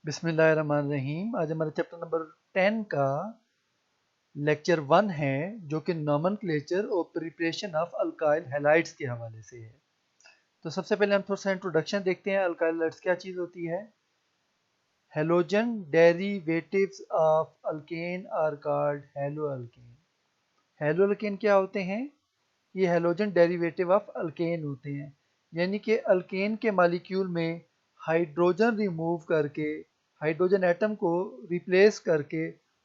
बिस्मिल्लाहिर्रहमानिर्रहीम। आज हमारा चैप्टर नंबर 10 का लेक्चर 1 है, जो कि नॉमेनक्लेचर और प्रिपरेशन ऑफ अल्काइल हैलाइड्स के हवाले से है। तो सबसे पहले हम थोड़ा सा इंट्रोडक्शन देखते हैं। अल्काइल हैलाइड्स क्या चीज़ होती है। Halogen derivatives of alkane are called haloalkane. Haloalkane क्या होते हैं? ये हैलोजन डेरिवेटिव ऑफ अल्केन होते हैं, यानी कि अल्केन के मॉलिक्यूल में हाइड्रोजन रिमूव करके, हाइड्रोजन एटम को रिप्लेस करके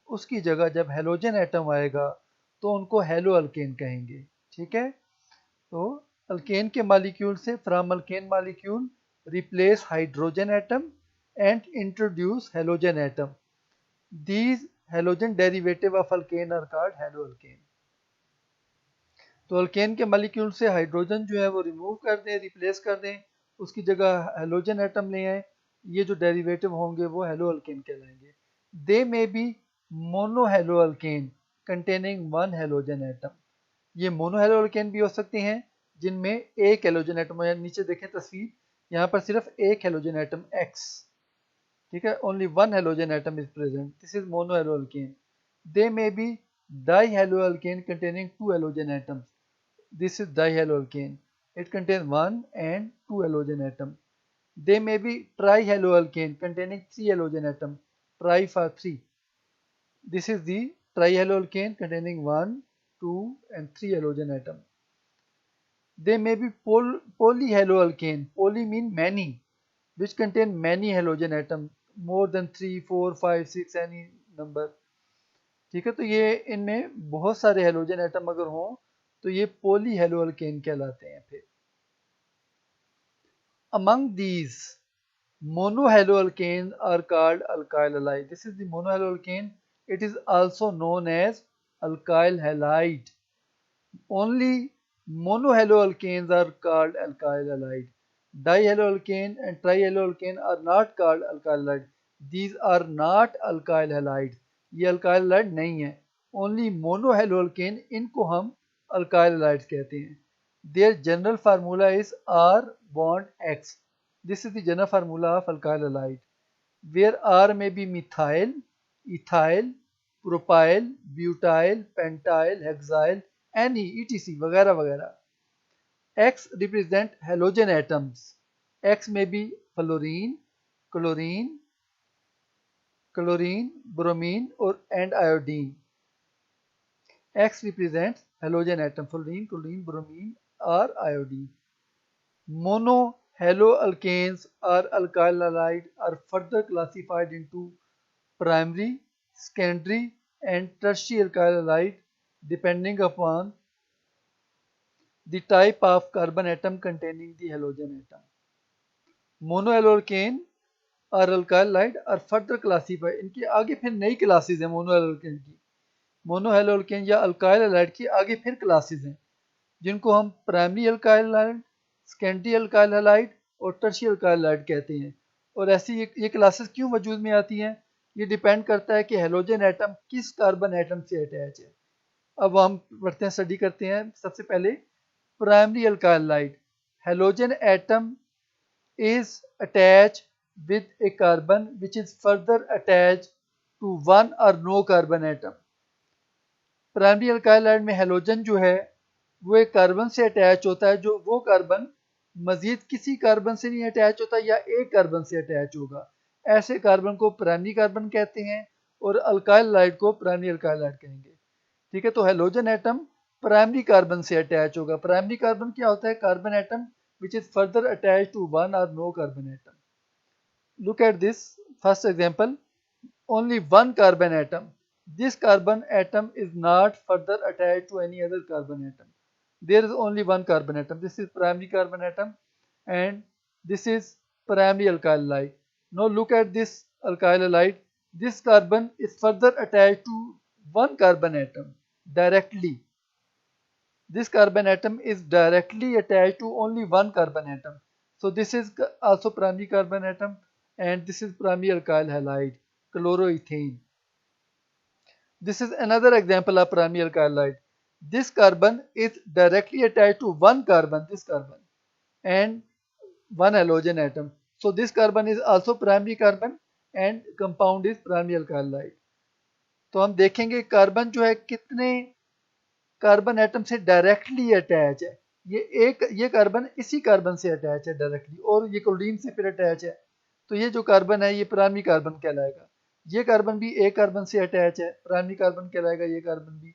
उसकी जगह जब हैलोजन एटम आएगा तो उनको हैलो अल्केन कहेंगे। ठीक है, तो अल्केन के मॉलिक्यूल से from alkane molecule replace hydrogen atom and introduce halogen atom. These halogen derivative of alkane are called haloalkane. तो अल्केन के मॉलिक्यूल से हाइड्रोजन जो है वो रिमूव कर दें, रिप्लेस कर दें, उसकी जगह हैलोजन एटम ले आए, ये जो डेरिवेटिव होंगे वो हैलो अल्केन कहलाएंगे। They may be mono hello alkane containing one halogen atom. ये मोनो हैलो अल्केन भी हो सकते हैं जिनमें एक हैलोजन एटम है। नीचे देखें तस्वीर, यहाँ पर सिर्फ एक हैलोजन एटम X, ठीक है, only one halogen atom is present, this is monohaloalkane. They may be die hello alkane containing two halogen atoms, this is dihaloalkane. It contains one and two halogen atom. They may be trihaloalkane containing three halogen atom. Tri for three. This is the trihaloalkane containing one, two, and three halogen atom. They may be polyhaloalkane. Poly mean many, which contain many halogen atom, more than 3, 4, 5, 6, any number. ठीक है, तो ये इनमें बहुत सारे halogen atom अगर हों तो ये पोली हेलोअल्केन कहलाते हैं। फिर among these monohaloalkanes are called alkyl halide. This is the monohaloalkane. It is also known as alkyl halide. Only monohaloalkanes are called alkyl halide. Dihaloalkane and trihaloalkane are not called alkyl halide. These are not alkyl halides. ये alkyl halide नहीं है। Only मोनोहैलोअल्केन, इनको हम alkyl halides कहते हैं। Their general formula is R bond X. This is the general formula of alkyl halide, where R may be methyl, ethyl, propyl, butyl, pentyl, hexyl, any etc वगैरह वगैरह। X represent halogen atoms. X may be fluorine, chlorine, bromine or and iodine. X represents halogen atom, fluorine, chlorine, bromine or iodine. Monohaloalkanes or alkyl halide are further classified into primary, secondary and tertiary alkyl halide depending upon the type of carbon atom containing the halogen atom. Monohaloalkane और alkyl halide और further classify, इनकी आगे फिर नई classes हैं मोनोहैलोअल्केन की। मोनोहैलोअल्केन या alkyl halide की आगे फिर क्लासेज हैं, जिनको हम primary alkyl halide, secondary alkyl halide और टर्शियरी अल्काइल हैलाइड कहते हैं। और ऐसी ये क्लासेस क्यों वजूद में आती हैं, ये डिपेंड करता है कि हैलोजन एटम किस कार्बन एटम से अटैच है। अब हम पढ़ते हैं, स्टडी करते हैं। सबसे पहले primary alkyl halide, halogen atom is attached with a carbon which is further attached to one or no carbon atom. Primary alkyl halide में हैलोजन जो है वो एक कार्बन से अटैच होता है, जो वो कार्बन मजीद किसी कार्बन से नहीं अटैच होता या एक कार्बन से अटैच होगा। ऐसे कार्बन को प्राइमरी कार्बन कहते हैं और अल्काइल हैलाइड को प्राइमरी अल्काइल हैलाइड कहेंगे। ठीक है, तो हैलोजन एटम प्राइमरी कार्बन से अटैच होगा। प्राइमरी कार्बन क्या होता है? Carbon atom which is further attached to one or no carbon atom. Look at this first example. Only one carbon atom. This carbon atom is not further attached to any other carbon atom. There is only one carbon atom. This is primary carbon atom and this is primary alkyl halide. Now look at this alkyl halide. This carbon is further attached to one carbon atom directly. This carbon atom is directly attached to only one carbon atom. So this is also primary carbon atom and this is primary alkyl halide, chloroethane. This is another example of primary alkyl halide. This carbon is directly attached to one carbon, this carbon, and one halogen atom. So this carbon is also primary carbon and compound is primary alkyl halide. तो हम देखेंगे carbon जो है कितने carbon atom से directly attach है। ये carbon इसी कार्बन से अटैच है डायरेक्टली, और ये क्लोरीन से फिर अटैच है। तो ये जो कार्बन है ये प्राइमरी कार्बन कहलाएगा। ये कार्बन भी एक कार्बन से अटैच है, प्राइमरी कार्बन कहलाएगा ये कार्बन भी।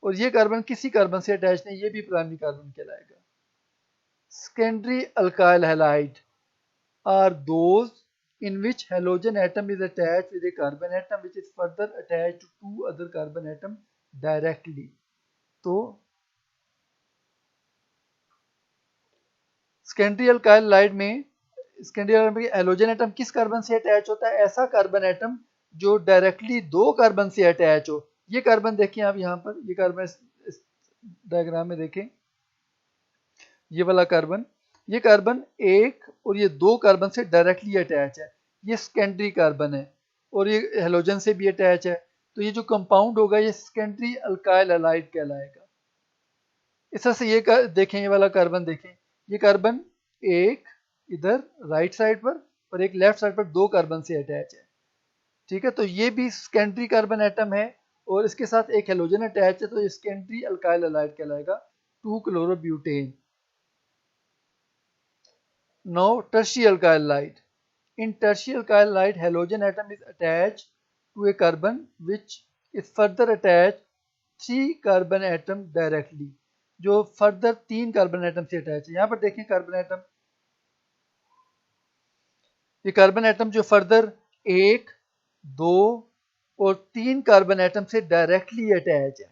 और ये कार्बन किसी कार्बन से अटैच नहीं, ये भी प्राइमरी कार्बन कहलाएगा। Secondary alkyl halide are those in which halogen atom is attached with a carbon atom which is further attached to two other carbon atom directly। तो सेकेंडरी अल्काइल हाइलाइड में halogen atom किस carbon से attach होता है? ऐसा carbon atom जो directly दो carbon से अटैच हो। ये कार्बन देखें आप यहाँ पर, ये कार्बन इस डायग्राम में देखें, ये वाला कार्बन, ये कार्बन एक और ये दो कार्बन से डायरेक्टली अटैच है, ये सेकेंडरी कार्बन है, और ये हेलोजन से भी अटैच है। तो ये जो कंपाउंड होगा ये सेकेंडरी अल्काइल हैलाइड कहलाएगा। इस तरह से ये देखें, ये वाला कार्बन देखें, ये कार्बन एक इधर राइट साइड पर और एक लेफ्ट साइड पर दो कार्बन से अटैच है। ठीक है, तो ये भी सेकेंडरी कार्बन एटम है और इसके साथ एक हेलोजन अटैच है, तो ये सेकेंडरी अल्काइल हैलाइड कहलाएगा, 2-chlorobutain। Now tertiary alkyl halide. In tertiary alkyl halide, halogen atom is attached to a carbon which is further attached 3 carbon atom directly। जो फर्दर 3 कार्बन एटम से attach है। यहाँ पर देखें कार्बन एटम, ये carbon atom जो further 1, 2 और 3 carbon atom से डायरेक्टली अटैच है।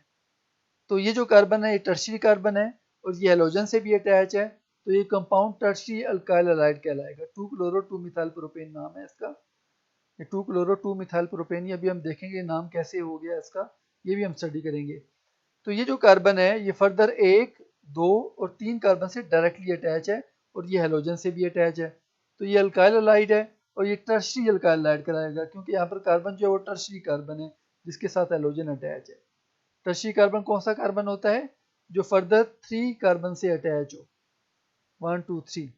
तो ये जो कार्बन है ये टर्शियरी कार्बन है और ये हेलोजन से भी अटैच है, तो ये कंपाउंड टर्शियरी अल्काइल हैलाइड कहलाएगा। 2-chloro-2-methyl-propane नाम है इसका। ये 2-chloro-2-methyl-propane, ये अभी हम देखेंगे नाम कैसे हो गया इसका, ये भी हम स्टडी करेंगे। तो ये जो कार्बन है ये फर्दर 1, 2 और 3 कार्बन से डायरेक्टली अटैच है और ये हेलोजन से भी अटैच है। तो ये अल्काइल हैलाइड है और ये टर्शियरी अल्काइल हैलाइड कहलाएगा, क्योंकि यहाँ पर कार्बन जो है वो टर्शियरी कार्बन है जिसके साथ हेलोजन अटैच है। टर्शियरी कार्बन कौन सा कार्बन होता है? जो फर्दर 3 कार्बन से अटैच हो, 1, 2, 3।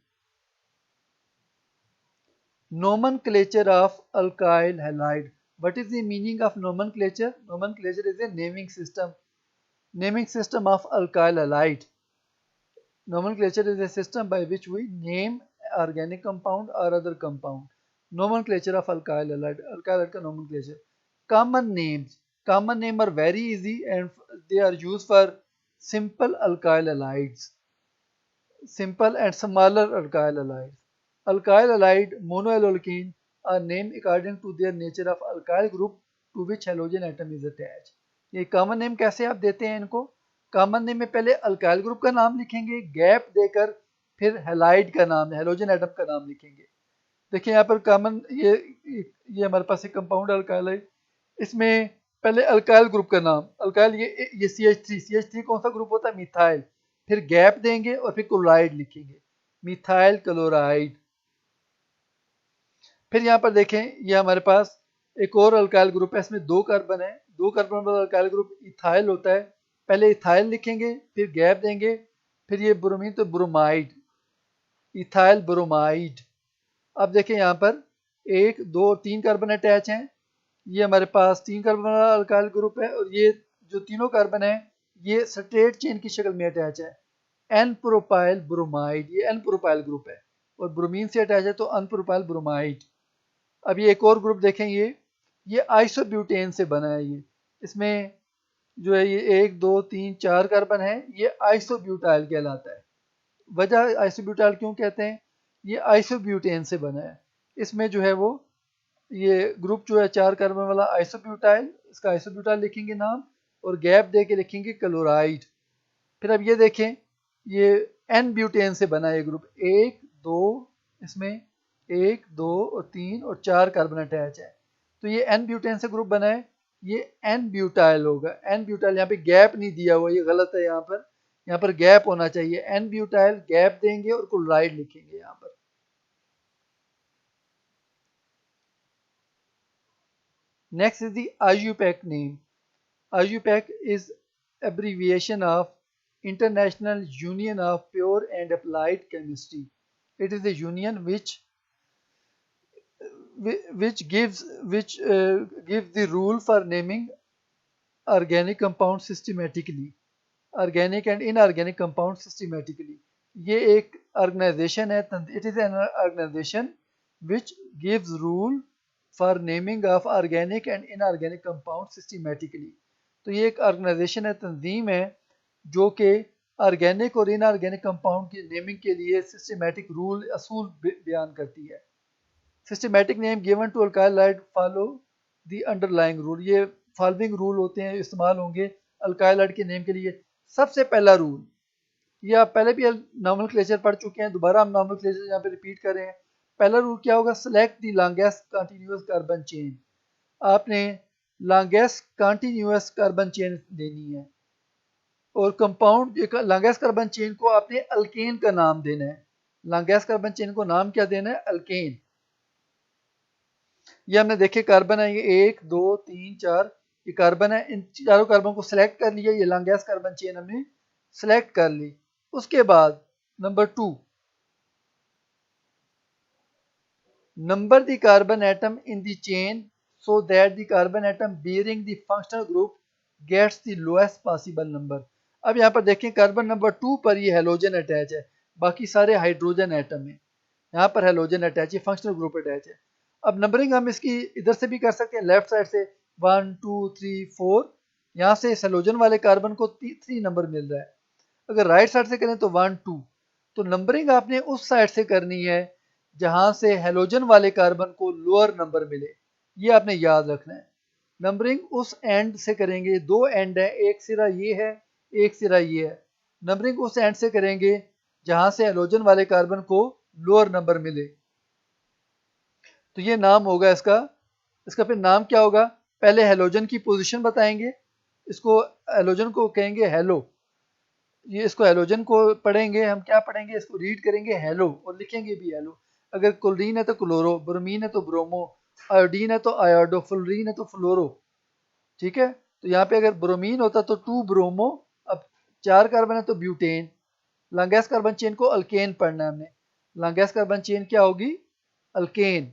Nomenclature of alkyl halide. What is the meaning of nomenclature? Nomenclature is a naming system. Naming system of alkyl halide. Nomenclature is a system by which we name organic compound or other compound. Nomenclature of alkyl halide. Alkyl halide का nomenclature. Common names. Common name are very easy and they are used for simple alkyl halides. Simple and smaller alkyl halides. Alkyl halide monoalkene are named according to their nature of alkyl group to which halogen atom is attached. ये common name कैसे आप देते हैं इनको? Common name में पहले alkyl group का नाम लिखेंगे, गैप देकर फिर हैलाइड का नाम, हेलोजन एटम का नाम लिखेंगे। देखिए यहाँ पर कॉमन ये हमारे पास एक कंपाउंड अल्काइल है, इसमें पहले अल्काइल ग्रुप का नाम, अल्काइल ये CH3 कौन सा ग्रुप होता है? मिथाइल। फिर गैप देंगे और फिर क्लोराइड लिखेंगे, मिथाइल क्लोराइड। फिर यहाँ पर देखें ये हमारे पास एक और अल्काइल ग्रुप है, इसमें 2 कार्बन है, 2 कार्बन वाला अल्काइल ग्रुप इथाइल होता है। पहले इथाइल लिखेंगे फिर गैप देंगे, फिर ये ब्रोमीन तो ब्रोमाइड, इथाइल ब्रोमाइड। अब देखें यहाँ पर 1, 2 और 3 कार्बन अटैच हैं, ये हमारे पास 3 कार्बन वाला अल्काइल ग्रुप है और ये जो तीनों कार्बन है ये स्ट्रेट चेन की शक्ल में अटैच है, एन प्रोपाइल ब्रोमाइड, ये एन प्रोपाइल ग्रुप है और ब्रोमीन से अटैच है तो अन प्रोपाइल ब्रोमाइड। अब ये एक और ग्रुप देखें, ये आइसोब्यूटेन से बना है, ये इसमें जो है ये 1, 2, 3, 4 कार्बन है, ये आइसोब्यूटाइल कहलाता है। वजह आइसोब्यूटाइल क्यों कहते हैं? ये आइसोब्यूटेन से बना है, इसमें जो है वो ये ग्रुप जो है 4 कार्बन वाला आइसोब्यूटाइल, इसका आइसोब्यूटाइल लिखेंगे नाम और गैप दे के लिखेंगे क्लोराइड। फिर अब ये देखें ये एन ब्यूटेन से बना है ये ग्रुप, 1, 2, इसमें 1, 2 और 3 और 4 कार्बन अटैच है, तो ये एन ब्यूटेन से ग्रुप बना है, ये एन ब्यूटाइल होगा। एन ब्यूटाइल, यहाँ पे गैप नहीं दिया हुआ, ये गलत है, यहाँ पर गैप होना चाहिए, एन ब्यूटाइल गैप देंगे और क्लोराइड लिखेंगे यहाँ पर। Next is the IUPAC name. IUPAC is abbreviation of International Union of Pure and Applied Chemistry. It is a union which gives the rule for naming organic compound systematically, organic and inorganic compound systematically. ये एक organization है, it is an organization which gives rule for naming of organic and inorganic compound systematically. तो ये एक organisation है, तंजीम है जो कि ऑर्गेनिक और इनऑर्गेनिक कंपाउंड की नेमिंग के लिए सिस्टमेटिक रूल असूल बयान करती है. Systematic name given to alkyl halide follow the underlying rule. ये फॉलोइंग रूल होते हैं, इस्तेमाल होंगे अल्काइल हाइलाइड के नेम के लिए. सबसे पहला रूल, ये आप पहले भी नॉमेनक्लेचर पढ़ चुके हैं, दोबारा हम नॉमेनक्लेचर यहाँ पे रिपीट कर रहे हैं. पहला रूल क्या होगा? Select the longest continuous carbon chain. आपने लॉन्गेस्ट कंटिन्यूअस कार्बन चेन लेनी है और कंपाउंड लॉन्गेस्ट कार्बन चेन को आपने अल्केन का नाम देना है. लॉन्गेस्ट कार्बन चेन को नाम क्या देना है? अल्केन. ये हमने देखे कार्बन है, ये 1 2 3 4 ये कार्बन है. इन चारों कार्बन को सिलेक्ट कर लिया, ये लॉन्गेस्ट कार्बन चेन हमने सिलेक्ट कर ली. उसके बाद number 2, number the carbon atom in the chain so that the carbon atom bearing the functional group gets the lowest possible number. अब यहाँ पर देखें कार्बन नंबर 2 पर ये हेलोजन अटैच है, बाकी सारे हाइड्रोजन एटम है. यहाँ पर हेलोजन अटैच है, फंक्शनल ग्रुप अटैच है. अब नंबरिंग हम इसकी इधर से भी कर सकते हैं, लेफ्ट साइड से 1 2 3 4. यहाँ से इस हेलोजन वाले कार्बन को 3 नंबर मिल रहा है. अगर राइट साइड से करें तो 1 2. तो नंबरिंग आपने उस साइड से करनी है जहाँ से हेलोजन वाले कार्बन को लोअर नंबर मिले. ये आपने याद रखना है. नंबरिंग उस एंड से करेंगे, 2 एंड है, एक सिरा ये है, एक सिरा ये है. नंबरिंग उस एंड से करेंगे जहां से हेलोजन वाले कार्बन को लोअर नंबर मिले. तो ये नाम होगा इसका. इसका फिर नाम क्या होगा? पहले हेलोजन की पोजीशन बताएंगे, इसको हेलोजन को कहेंगे हेलो. ये इसको हेलोजन को पढ़ेंगे हम, क्या पढ़ेंगे? इसको रीड करेंगे हेलो और लिखेंगे भी हेलो. अगर क्लोरीन है तो क्लोरो, ब्रोमीन है तो ब्रोमो, आयोडीन है तो आयोडो, फ्लोरीन है तो फ्लोरो. ठीक है. तो यहाँ पे अगर ब्रोमीन होता तो 2 ब्रोमो. अब 4 कार्बन है तो ब्यूटेन. लॉन्गेस्ट कार्बन चेन को अल्केन पढ़ना है हमने. लॉन्गेस्ट कार्बन चेन क्या होगी? अल्केन.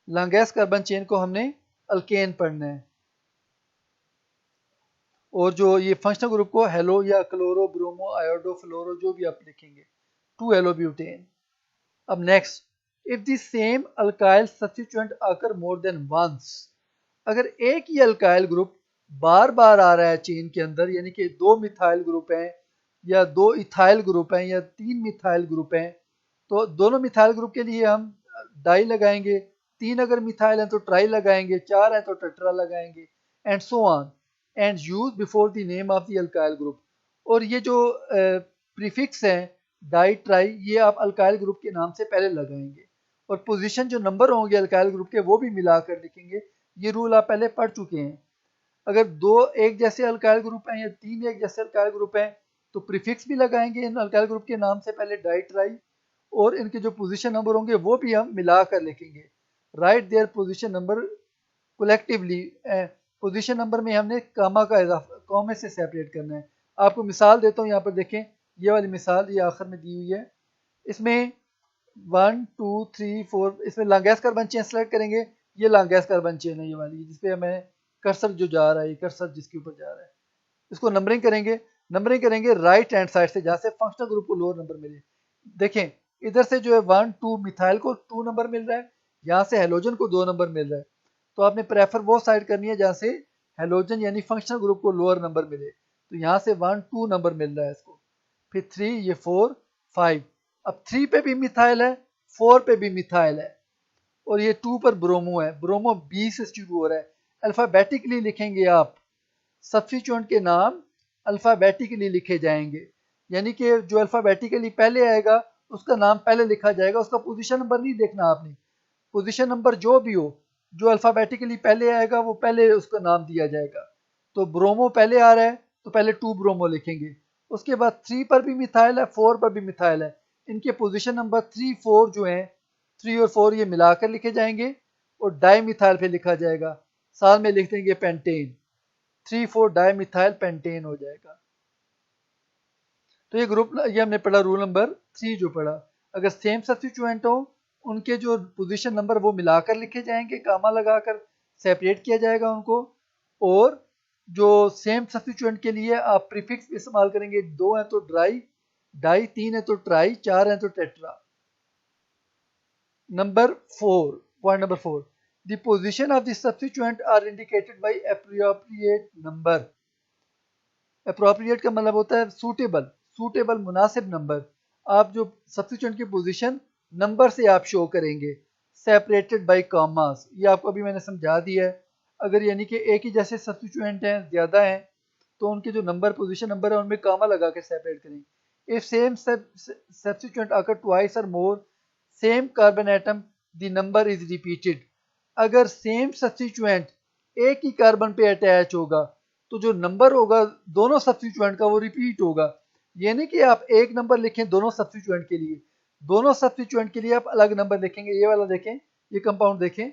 लॉन्गेस्ट कार्बन चेन को हमने अल्केन पढ़ना है. और जो ये फंक्शनल ग्रुप को हेलो या क्लोरो, ब्रोमो, आयोडो, फ्लोरो जो भी आप लिखेंगे, 2 हेलो ब्यूटेन. अब next, if the same alkyl substituent आकर मोर देन वंस. अगर एक ही अल्काइल ग्रुप बार बार आ रहा है चेन के अंदर, यानी कि 2 मिथाइल ग्रुप हैं या 2 इथाइल ग्रुप हैं या 3 मिथाइल ग्रुप हैं, तो दोनों मिथाइल ग्रुप के लिए हम डाई लगाएंगे. 3 अगर मिथाइल हैं तो ट्राई लगाएंगे, 4 हैं तो टेट्रा लगाएंगे, and so on, and use before the name of the alkyl group. और ये जो प्रीफिक्स हैं डाई ट्राई, ये आप अल्काइल ग्रुप के नाम से पहले लगाएंगे और पोजीशन जो नंबर होंगे अल्काइल ग्रुप के वो भी मिलाकर लिखेंगे. ये रूल आप पहले पढ़ चुके हैं. अगर 2 एक जैसे अल्काइल ग्रुप हैं या 3 एक जैसे अल्काइल ग्रुप हैं तो प्रीफिक्स भी लगाएंगे इन अल्काइल ग्रुप के नाम से पहले डाई ट्राई, और इनके जो पोजीशन नंबर होंगे वो भी हम मिलाकर लिखेंगे. Right their position number collectively. Position number में हमने कामा का इजाफा कॉमे से सेपरेट करना है. आपको मिसाल देता हूँ, यहाँ पर देखें ये वाली मिसाल ये आखिर में दी हुई है. इसमें 1 2 3 4, इसमें लॉन्गेस्ट कार्बन चेन सेलेक्ट करेंगे. ये लॉन्गेस्ट कार्बन चेन है, ये वाली जिसपे हमें कर्सर जो जा रहा है, कर्सर जिसके ऊपर जा रहा है. इसको नंबरिंग करेंगे. नंबरिंग करेंगे राइट हैंड साइड से, जहाँ से फंक्शनल ग्रुप को लोअर नंबर मिले. देखें इधर से जो है 1 2 मिथाइल को 2 नंबर मिल रहा है, यहाँ से हेलोजन को 2 नंबर मिल रहा है. तो आपने प्रेफर वो साइड करनी है जहाँ से हेलोजन यानी फंक्शनल ग्रुप को लोअर नंबर मिले. तो यहाँ से 1 2 नंबर मिल रहा है इसको, फिर 3, ये 4 5. अब 3 पे भी मिथाइल है, 4 पे भी मिथाइल है, और ये 2 पर ब्रोमो है. ब्रोमो बी से शुरू हो रहा है. अल्फाबेटिकली लिखेंगे आप, सब्स्टिट्यूएंट के नाम अल्फाबेटिकली लिखे जाएंगे, यानी कि जो अल्फाबेटिकली पहले आएगा उसका नाम पहले लिखा जाएगा. उसका पोजीशन नंबर नहीं देखना आपने. पोजीशन नंबर जो भी हो, जो अल्फाबेटिकली पहले आएगा वो पहले उसका नाम दिया जाएगा. तो ब्रोमो पहले आ रहा है तो पहले 2 ब्रोमो लिखेंगे. उसके बाद 3 पर भी मिथाइल है, 4 पर भी मिथाइल है. इनके पोजीशन नंबर 3 4 जो हैं, 3 और 4 ये मिलाकर लिखे जाएंगे और डाई मिथाइल पे लिखा जाएगा. साथ में लिख देंगे पेंटेन. 3 4 डाई मिथाइल पेंटेन हो जाएगा. तो ये ग्रुप, ये हमने पढ़ा रूल नंबर 3 जो पढ़ा. अगर सेम सब्स्टिट्यूएंट हो उनके जो पोजीशन नंबर वो मिलाकर लिखे जाएंगे, कामा लगाकर सेपरेट किया जाएगा उनको। और जो सेम सब्स्टिट्यूएंट के लिए आप प्रीफिक्स इस्तेमाल करेंगे, 2 है तो डाई, 3 है तो ट्राई, 4 है तो tetra. Point number 4. The position of the substituent are indicated by appropriate number. Appropriate का मतलब होता है सूटेबल मुनासिब नंबर। आप जो सब्स्टिट्यूएंट की पोजीशन नंबर से आप शो करेंगे, सेपरेटेड बाय कॉमास। ये आपको अभी मैंने समझा दिया है। अगर यानी कि एक ही जैसे सब्स्टिट्यूएंट हैं, ज़्यादा हैं, तो उनके जो नंबर पोजीशन नंबर है उनमें कामा लगा के सेपरेट करें। If same substituent occur twice और more same carbon atom the number is repeated. अगर सेम सब्स्टिट्यूएंट एक ही कार्बन पे अटैच होगा तो जो नंबर होगा दोनों सब्स्टिट्यूएंट का वो रिपीट होगा। ये नहीं कि आप एक नंबर लिखें दोनों सब्स्टिट्यूएंट के लिए, दोनों सब्स्टिट्यूएंट के लिए आप अलग नंबर लिखेंगे। ये वाला देखें, ये कंपाउंड देखें,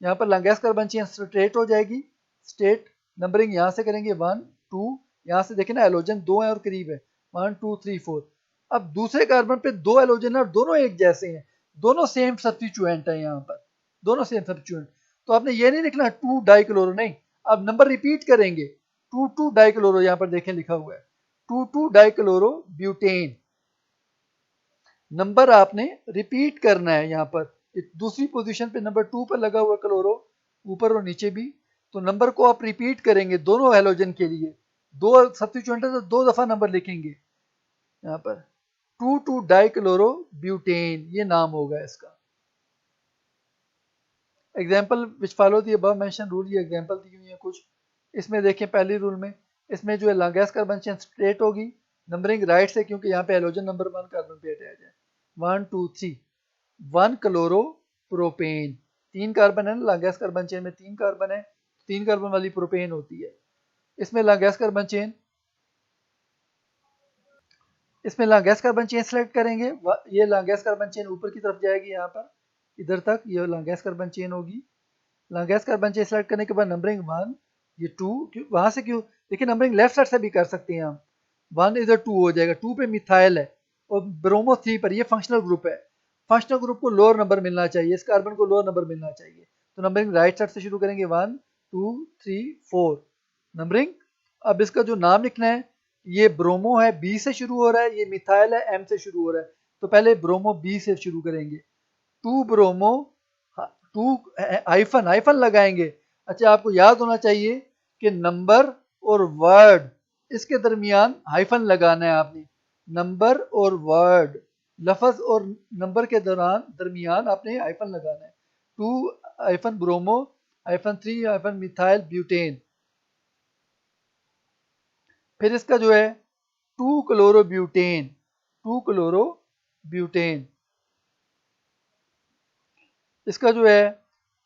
यहाँ पर लंगेस्ट कार्बन चेन स्ट्रेट हो जाएगी। स्टेट नंबरिंग यहाँ से करेंगे 1 2, यहाँ से देखें ना एलोजन 2 है और करीब है 1 2 3 4। अब दूसरे कार्बन पे 2 एलोजन है और दोनों एक जैसे हैं, दोनों सेम सब्स्टिट्यूएंट है, यहाँ पर दोनों सेम सब्स्टिट्यूएंट। तो आपने ये नहीं लिखना 2 डाइक्लोरो, नहीं, आप नंबर रिपीट करेंगे। 2 डाइक्लोरो, यहाँ पर देखें लिखा हुआ है 2 डाइक्लोरो ब्यूटेन। नंबर आपने रिपीट करना है। यहाँ पर दूसरी पोजीशन पे नंबर 2 पर लगा हुआ क्लोरो, ऊपर और नीचे भी, तो नंबर को आप रिपीट करेंगे दोनों हैलोजन के लिए। 2 सब्स्टिट्यूएंट है तो 2 दफा नंबर लिखेंगे। यहाँ पर 2 डाइक्लोरो ब्यूटेन, ये नाम होगा इसका। Example which follow the above mention rule, ये एग्जाम्पल दी हुई है कुछ। इसमें देखें पहली रूल में, इसमें जो है लंगेस्ट कार्बन चेन स्ट्रेट होगी, नंबरिंग राइट से, क्योंकि यहाँ पे हैलोजन नंबर 1 कार्बन पे अटैच है। 1 2 3 1 क्लोरो प्रोपेन, 3 कार्बन है ना, लंगेस्ट कार्बन चेन में 3 कार्बन है, 3 कार्बन वाली प्रोपेन होती है। इसमें लंगेस्ट कार्बन चेन सेलेक्ट करेंगे। ये लंगेस्ट कार्बन चेन ऊपर की तरफ जाएगी, यहाँ पर इधर तक ये लंगेस्ट कार्बन चेन होगी। लंगेस्ट कार्बन चेन सेलेक्ट करने के बाद नंबरिंग 1, ये 2, वहां से क्यों, देखिए नंबरिंग लेफ्ट साइड से भी कर सकते हैं हम। 1 इधर 2 हो जाएगा, 2 पे मिथाइल है और ब्रोमो 3 पर, ये फंक्शनल ग्रुप है। फंक्शनल ग्रुप को लोअर नंबर मिलना चाहिए, इस कार्बन को लोअर नंबर मिलना चाहिए। तो नंबरिंग राइट साइड से शुरू करेंगे 1 2 3 4 नंबरिंग। अब इसका जो नाम लिखना है, ये ब्रोमो है, बी से शुरू हो रहा है, ये मिथाइल है, एम से शुरू हो रहा है, तो पहले ब्रोमो बी से शुरू करेंगे। 2 ब्रोमो 2 हाइफन लगाएंगे। अच्छा, आपको याद होना चाहिए कि नंबर और वर्ड, इसके दरमियान हाइफन लगाना है आपने। नंबर और वर्ड, लफ्ज और नंबर के दरमियान आपने हाइफन लगाना है। 2 hyphen bromo hyphen 3 hyphen methyl butane. फिर इसका जो है 2 क्लोरो ब्यूटेन। इसका जो है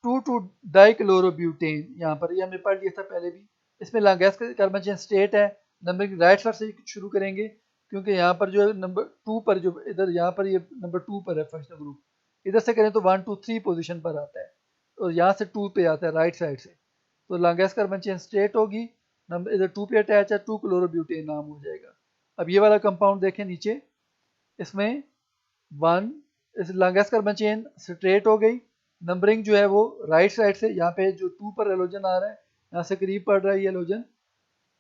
2 डाइक्लोरो ब्यूटेन, यहाँ पर ये हमने पढ़ लिया था पहले भी। इसमें लंगेस्ट कार्बन चेन स्टेट है, नंबर राइट साइड से शुरू करेंगे, क्योंकि यहाँ पर जो है नंबर 2 पर, जो इधर यहाँ पर ये नंबर 2 पर है फंक्शनल ग्रुप, इधर से करें तो 1 2 3 पोजीशन पर आता है और यहाँ से 2 पे आता है राइट साइड से। तो लंगेस्ट कार्बन चेन स्टेट होगी, नंबर इधर 2 पे अटैच है, 2 क्लोरो ब्यूटेन नाम हो जाएगा। अब ये वाला कंपाउंड देखें नीचे, इसमें 1, इस लंगेस्ट कार्बन चेन स्ट्रेट हो गई, नंबरिंग जो है वो राइट साइड से, यहाँ पे जो 2 पर एलोजन आ रहा है, यहाँ से करीब पड़ रहा है ये एलोजन,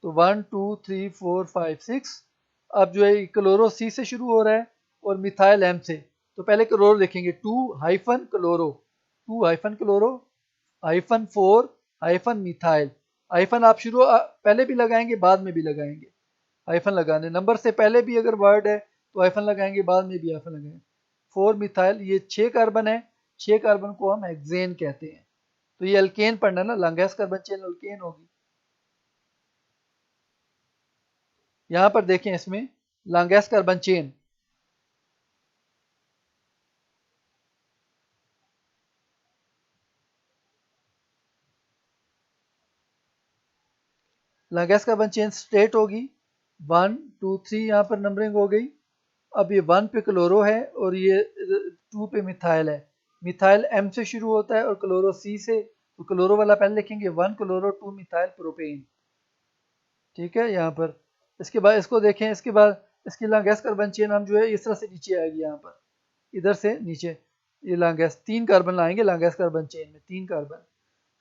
तो 1 2 3 4 5 6। अब जो है क्लोरो सी से शुरू हो रहा है और मिथाइल एम से, तो पहले क्लोरो लिखेंगे 2 hyphen chloro, 2 hyphen chloro hyphen 4 hyphen methyl. Hyphen आप पहले भी लगाएंगे बाद में भी लगाएंगे, हाइफन लगाने, नंबर से पहले भी अगर वर्ड है तो हाइफन लगाएंगे, बाद में भी हाइफन लगाएंगे। 4 मिथाइल, ये 6 कार्बन है, 6 कार्बन को हम हेक्सेन कहते हैं। तो ये अल्केन पढ़ना ना, लंगेस्ट कार्बन चेन अल्केन होगी। यहां पर देखें, इसमें longest carbon chain, longest carbon chain straight होगी, 1 2 3 यहाँ पर नंबरिंग हो गई। अब ये 1 पे क्लोरो है और ये 2 पे मिथाइल है, मिथाइल एम से शुरू होता है और क्लोरो सी से, तो क्लोरो वाला पहले लिखेंगे 1 क्लोरो 2 मिथाइल प्रोपेन। ठीक है, यहाँ पर इसके बाद इसको देखें, इसके बाद इसकी लंगेस्ट कार्बन चेन हम जो है इस तरह से नीचे आएगी, यहाँ पर इधर से नीचे, ये लॉन्गेस्ट 3 कार्बन लाएंगे लॉन्गेस्ट कार्बन चेन में 3 कार्बन।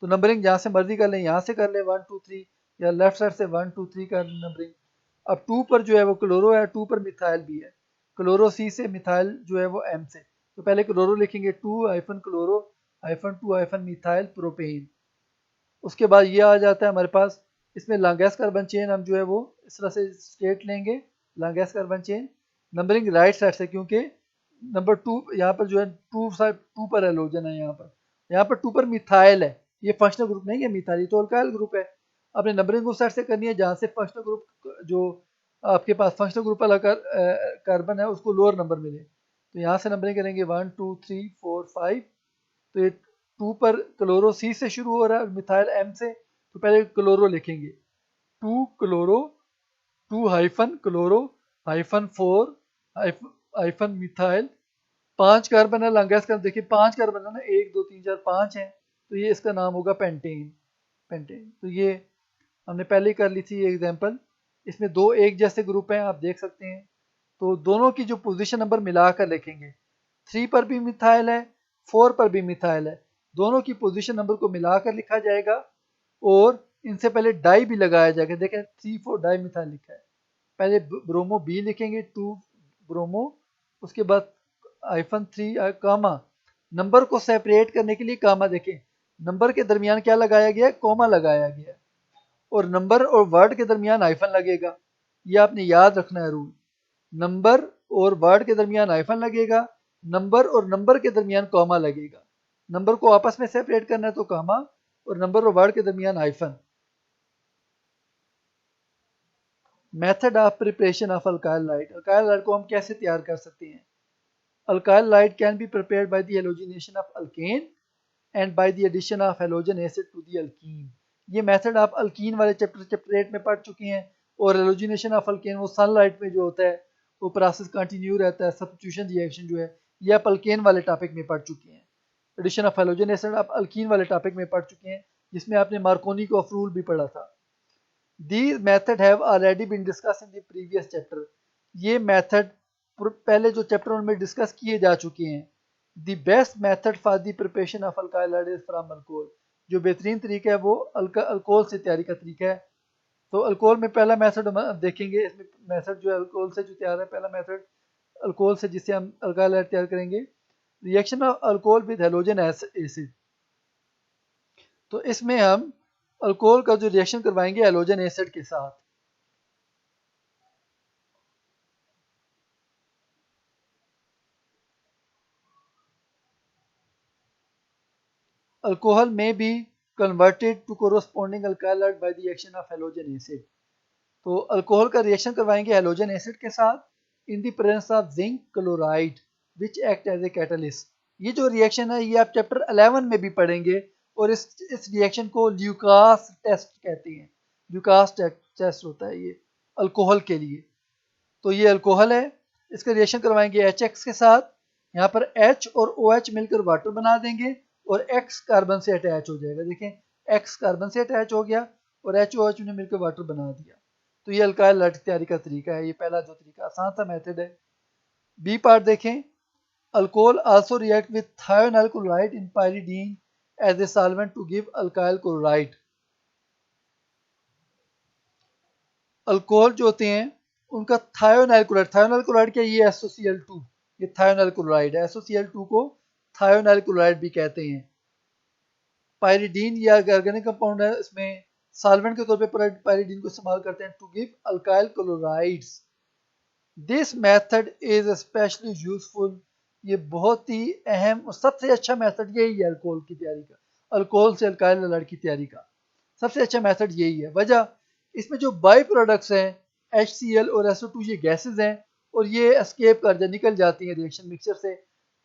तो नंबरिंग जहाँ से मर्जी कर लें, यहाँ से कर लें 1 2 3 या लेफ्ट साइड से 1 2 3 कर नंबरिंग। अब 2 पर जो है वो क्लोरो है, 2 पर मिथाइल भी है, क्लोरो सी से मिथाइल जो है वो एम से। तो पहले क्लोरो लिखेंगे 2 hyphen chloro hyphen 2 hyphen methyl propane. उसके बाद ये आ जाता है हमारे पास, इसमें लॉन्गेस्ट कार्बन चेन हम जो है वो इस तरह से स्टेट लेंगे, longest carbon chain numbering right side से, क्योंकि नंबर 2 यहाँ पर जो है 2 पर हेलोजन है, यहाँ पर 2 पर मिथाइल है, ये फंक्शनल ग्रुप नहीं है मिथाइल, ये तो अल्काइल ग्रुप है। आपने नंबरिंग उस साइड से करनी है जहाँ से फंक्शनल ग्रुप जो आपके पास फंक्शनल ग्रुप वाला कार्बन है उसको लोअर नंबर मिले। तो यहाँ से नंबरिंग करेंगे 1 2 3 4 5। तो ये 2 पर क्लोरो सी से शुरू हो रहा है, मिथाइल एम से, तो पहले क्लोरो लिखेंगे 2 chloro 2 hyphen chloro hyphen 4 hyphen methyl. 5 carbon है लॉन्गेस्ट कार्बन, देखिए 5 कार्बन है ना, 1 2 3 4 5 है, तो ये इसका नाम होगा पेंटेन। पेंटेन तो ये हमने पहले ही कर ली थी ये एग्जांपल। इसमें 2 एक जैसे ग्रुप हैं, आप देख सकते हैं। तो दोनों की जो पोजीशन नंबर मिलाकर लिखेंगे, 3 पर भी मिथाइल है 4 पर भी मिथाइल है, दोनों की पोजीशन नंबर को मिलाकर लिखा जाएगा और इनसे पहले डाई भी लगाया जाएगा। देखें 3 4 डाई मिथाइल लिखा है, पहले ब्रोमो बी लिखेंगे 2 ब्रोमो, उसके बाद हाइफन 3 कामा, नंबर को सेपरेट करने के लिए कामा, देखें नंबर के दरमियान क्या लगाया गया है, कॉमा लगाया गया है, और नंबर और वर्ड के दरमियान हाइफन लगेगा। ये आपने याद रखना है रूल, नंबर और वर्ड के दरमियान हाइफन लगेगा, नंबर और नंबर के दरमियान कॉमा लगेगा। नंबर को आपस में सेपरेट करना है तो कॉमा, और नंबर और वर्ड के दरमियान hyphen. Method of preparation of alkyl halide, alkyl halide को हम कैसे तैयार कर सकते हैं। Alkyl halide can be prepared by the halogenation of alkane and by the addition of halogen acid to the alkene. ये मेथड आप अल्कीन वाले चैप्टर 8 में पढ़ चुके हैं, और हेलोजिनेशन ऑफ अल्केन वो सनलाइट में जो होता है वो प्रोसेस कंटिन्यू रहता है, सब्स्टिट्यूशन रिएक्शन जो है ये आप अल्केन वाले टॉपिक में पढ़ चुके हैं। एडिशन ऑफ हेलोजन एसिड आप अल्कीन वाले टॉपिक में पढ़ चुके हैं, जिसमें आपने मार्कोनी ऑफ रूल भी पढ़ा था। These method have already been discussed in the previous chapter। ये मेथड पहले जो चैप्टर उनमें डिस्कस किए जा चुके हैं। The best method for the preparation of alkyl is from alcohol। जो बेहतरीन तरीका है वो अल्कोहल से तैयारी का तरीका है। तो अल्कोहल में पहला मेथड हम देखेंगे, इसमें मेथड जो है अल्कोहल से जो तैयार है, पहला मेथड अल्कोहल से जिससे हम अल्काइल तैयार करेंगे, reaction of alcohol with halogen acid. तो इसमें हम अल्कोहल का जो रिएक्शन करवाएंगे हेलोजन एसिड के साथ। अल्कोहल में be converted to corresponding alkyl halide by the action of halogen acid. तो अल्कोहल का रिएक्शन करवाएंगे हेलोजन एसिड के साथ in the presence of zinc chloride which act as a catalyst. ये जो रिएक्शन है ये आप चैप्टर 11 में भी पढ़ेंगे, और इस रिएक्शन को ल्यूकास टेस्ट कहते हैं। ल्यूकास टेस्ट होता है ये अल्कोहल के लिए। तो ये अल्कोहल है, इसका रिएक्शन करवाएंगे HX के साथ, यहाँ पर H और OH मिलकर वाटर बना देंगे और X कार्बन से अटैच हो जाएगा। देखें X कार्बन से अटैच हो गया और HOH ने मिलकर वाटर बना दिया। तो ये अल्काइल लाइट तैयारी का तरीका है, ये पहला जो तरीका आसान सा मेथड है। बी पार्ट देखें, alcohol also react with thionyl chloride in pyridine as a solvent to give alkyl chloride. Alcohol जो होते हैं उनका थायोनाइल क्लोराइड क्या, ये SOCl2, ये थायोनाइल क्लोराइड है। SOCl2 को थायोनाइल क्लोराइड भी कहते हैं। पाइरीडीन या ऑर्गेनिक कंपाउंड है, इसमें सॉल्वेंट के तौर पे पाइरीडीन को इस्तेमाल करते हैं to give alkyl chlorides. This method is specially useful. ये बहुत ही अहम और सबसे अच्छा मेथड यही है अल्कोहल की तैयारी का, अल्कोहल से अल्काइल लाइट की तैयारी का सबसे अच्छा मेथड यही है। वजह, इसमें जो बाई प्रोडक्ट्स हैं HCl और SO2 ये गैसेज हैं, और ये एस्केप कर निकल जाती हैं रिएक्शन मिक्सचर से,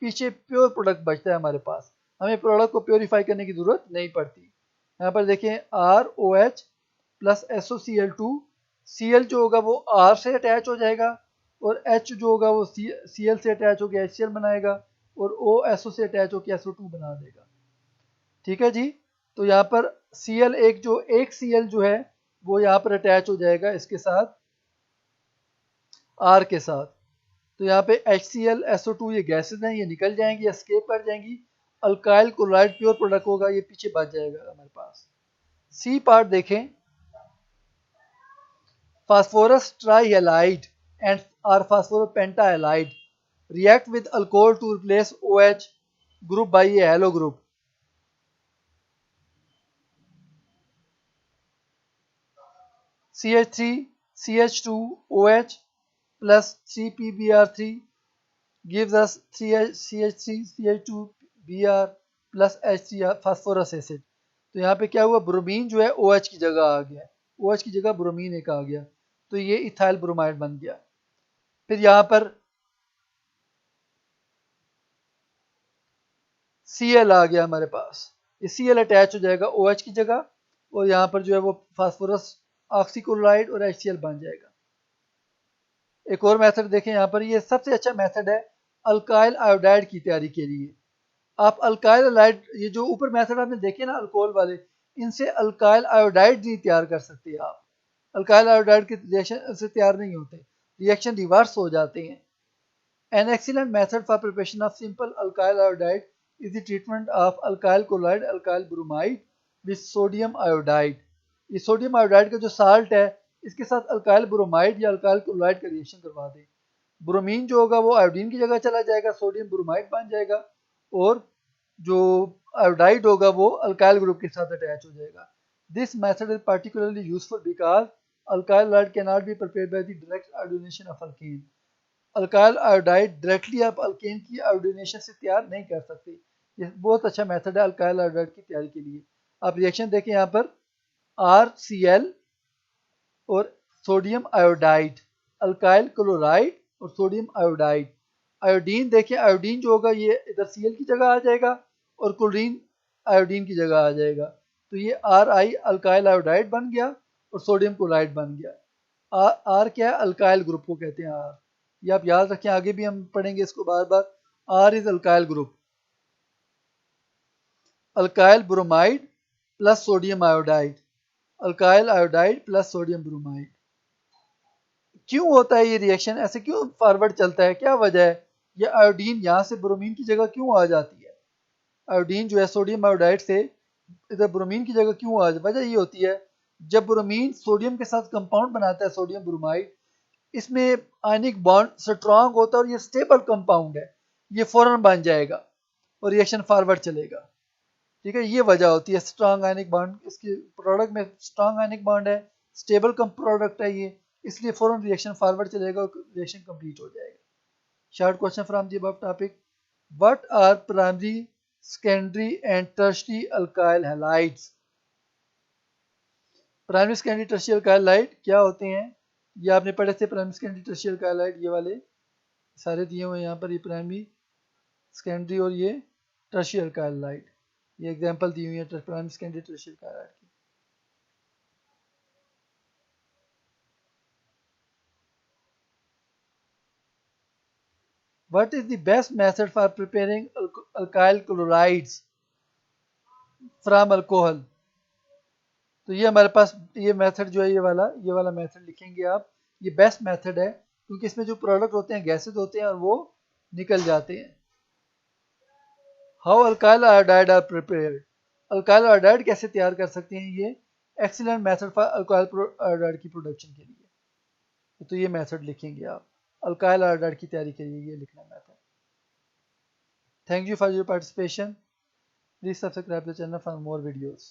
पीछे प्योर प्रोडक्ट बचता है हमारे पास, हमें प्रोडक्ट को प्योरीफाई करने की ज़रूरत नहीं पड़ती। यहाँ पर देखें ROH प्लस SOCl2, Cl जो होगा वो R से अटैच हो जाएगा, और H जो होगा वो Cl से अटैच होकर HCl बनाएगा, और O SO से अटैच होकर SO2 बना देगा। ठीक है जी। तो यहाँ पर Cl एक Cl जो है वो यहाँ पर अटैच हो जाएगा इसके साथ, R के साथ। तो यहाँ पे HCl SO2 ये गैसेज हैं, ये निकल जाएंगी, एस्केप कर जाएंगी। अल्काइल क्लोराइड प्योर प्रोडक्ट होगा, ये पीछे बच जाएगा हमारे पास। सी पार्ट देखें, phosphorus trihalide and or phosphoropentalide react with alcohol to replace OH group by a halo group. CH3 CH2OH plus 3PBr3 gives us CH3 CH2Br plus H3 phosphorus acid. तो यहाँ पे क्या हुआ, ब्रोमीन जो है OH की जगह आ गया, OH की जगह ब्रोमीन एक आ गया, तो ये इथाइल ब्रोमाइड बन गया। फिर यहाँ पर Cl आ गया हमारे पास, ये Cl अटैच हो जाएगा OH की जगह, और यहाँ पर जो है वो फास्फोरस ऑक्सीक्लोराइड और HCl बन जाएगा। एक और मेथड देखें यहाँ पर, ये सबसे अच्छा मेथड है अल्काइल आयोडाइड की तैयारी के लिए। आप अल्काइल आयोडाइड, ये जो ऊपर मेथड आपने देखे ना अल्कोहल वाले, इनसे अल्काइल आयोडाइड नहीं तैयार कर सकते आप। अल्काइल आयोडाइड के रिएक्शन से तैयार नहीं होते, रिएक्शन रिवर्स हो जाते हैं। An excellent method for preparation of simple alkyl iodide is the treatment of alkyl chloride, alkyl bromide with sodium iodide. ये सोडियम आयोडाइड का जो साल्ट है, इसके साथ अल्काइल ब्रोमाइड या अल्काइल क्लोराइड का रिएक्शन करवा दें। ब्रोमीन जो होगा वो आयोडीन की जगह चला जाएगा, सोडियम ब्रोमाइड बन जाएगा, और जो आयोडाइड होगा वो अल्काइल ग्रुप के साथ अटैच हो जाएगा। This method is particularly useful because alkyl iodide can not be prepared by the direct iodination of alkane. Alkyl iodide directly आप अल्केन की आयोडीनेशन से तैयार नहीं कर सकते। ये बहुत अच्छा मेथड है अल्काइल आयोडाइड की तैयारी के लिए। आप रिएक्शन देखें यहाँ पर, RCl और सोडियम आयोडाइड, अल्काइल क्लोराइड और सोडियम आयोडाइड। आयोडीन देखें, आयोडीन जो होगा ये इधर Cl की जगह आ जाएगा और क्लोरीन आयोडीन की जगह आ जाएगा, तो ये Ri अल्काइल आयोडाइड बन गया और सोडियम क्लोराइड बन गया। R क्या है, अल्काइल ग्रुप को कहते हैं R, ये आप याद रखें, आगे भी हम पढ़ेंगे इसको बार बार। R is alkyl group, alkyl bromide plus sodium iodide, alkyl iodide plus sodium bromide. क्यों होता है ये रिएक्शन, ऐसे क्यों फॉरवर्ड चलता है, क्या वजह है? ये आयोडीन यहाँ से ब्रोमीन की जगह क्यों आ जाती है? आयोडीन जो है सोडियम आयोडाइड से इधर ब्रोमीन की जगह क्यों आ जाती है? वजह ये होती है, जब ब्रोमीन सोडियम के साथ कंपाउंड बनाता है सोडियम ब्रोमाइड, इसमें आयनिक बॉन्ड स्ट्रांग होता है और ये स्टेबल कंपाउंड है, ये फौरन बन जाएगा और रिएक्शन फॉरवर्ड चलेगा। ठीक है, ये वजह होती है स्ट्रांग आयनिक बॉन्ड, इसके प्रोडक्ट में स्ट्रांग आयनिक बॉन्ड है, स्टेबल प्रोडक्ट है ये, इसलिए फौरन रिएक्शन फॉरवर्ड चलेगा और रिएक्शन कंप्लीट हो जाएगा। Short question from the above topic, what are primary secondary and tertiary alkyl halides? Primary secondary tertiary alkyl halide क्या होते हैं? ये आपने पढ़े थे, primary secondary tertiary alkyl halide, ये वाले सारे दिए हुए हैं यहाँ पर, ये प्राइमरी सेकेंडरी और ये टर्शियरी अल्काइल हैलाइड, ये एग्जांपल दी हुई है primary secondary tertiary alkyl halide की। What is the best method for preparing alkyl chlorides from alcohol? तो ये हमारे पास ये मेथड जो है, ये वाला मेथड लिखेंगे आप, ये बेस्ट मेथड है क्योंकि इसमें जो प्रोडक्ट होते हैं गैसेज होते हैं और वो निकल जाते हैं। How alkyl iodide are prepared? Alkyl iodide कैसे तैयार कर सकते हैं? ये excellent method for alkyl iodide की प्रोडक्शन के लिए, तो ये मेथड लिखेंगे आप अल्काइल आयोडाइड की तैयारी के लिए, ये लिखना method. Thank you for your participation. Please subscribe the channel for more videos.